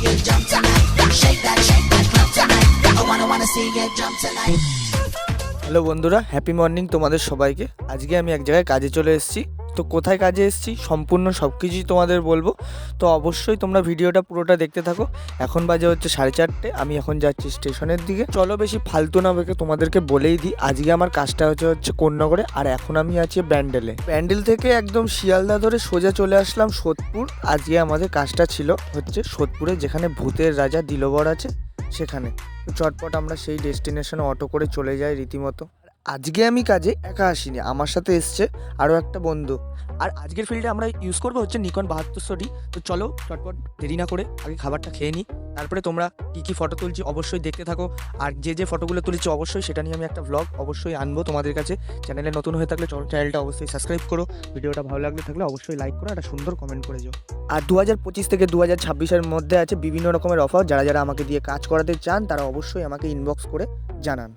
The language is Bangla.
you jump tonight. Shake that club tonight. I wanna see you jump tonight. Hello বন্ধুরা, হ্যাপি মর্নিং তোমাদের সবাইকে। আজকে আমি এক জায়গায় কাজে চলে এসেছি। তো কোথায় কাজে এসেছি সম্পূর্ণ সব কিছুই তোমাদের বলবো। তো অবশ্যই তোমরা ভিডিওটা পুরোটা দেখতে থাকো। এখন বাজে হচ্ছে 4:30। আমি এখন যাচ্ছি স্টেশনের দিকে। চলো বেশি ফালতু না বেঁকে তোমাদেরকে বলেই দিই, আজকে আমার কাজটা হচ্ছে কোন্নগরে, আর এখন আমি আছি ব্যান্ডেলে। ব্যান্ডেল থেকে একদম শিয়ালদা ধরে সোজা চলে আসলাম সোদপুর। আজকে আমাদের কাজটা ছিল হচ্ছে সোদপুরে, যেখানে ভূতের রাজা দিলবর আছে সেখানে। তো চটপট আমরা সেই ডেস্টিনেশনে অটো করে চলে যাই রীতিমতো। আজকে আমি কাজে একা আসিনি, আমার সাথে এসছে আরও একটা বন্ধু। আর আজকের ফিল্ডে আমরা ইউজ করবো হচ্ছে নিকন 7200D। তো চলো চটপট দেরি না করে আগে খাবারটা খেয়ে নিই, তারপরে তোমরা কী ফটো তুলছি অবশ্যই দেখতে থাকো। আর যে ফটোগুলো তুলেছি অবশ্যই সেটা নিয়ে আমি একটা ভ্লগ অবশ্যই আনবো তোমাদের কাছে। চ্যানেলে নতুন হয়ে থাকলে চ্যানেলটা অবশ্যই সাবস্ক্রাইব করো, ভিডিওটা ভালো লাগলে থাকলে অবশ্যই লাইক করো, একটা সুন্দর কমেন্ট করে যাও। আর 2025 থেকে 2026-এর মধ্যে আছে বিভিন্ন রকমের অফার। যারা আমাকে দিয়ে কাজ করাতে চান তারা অবশ্যই আমাকে ইনবক্স করে জানান।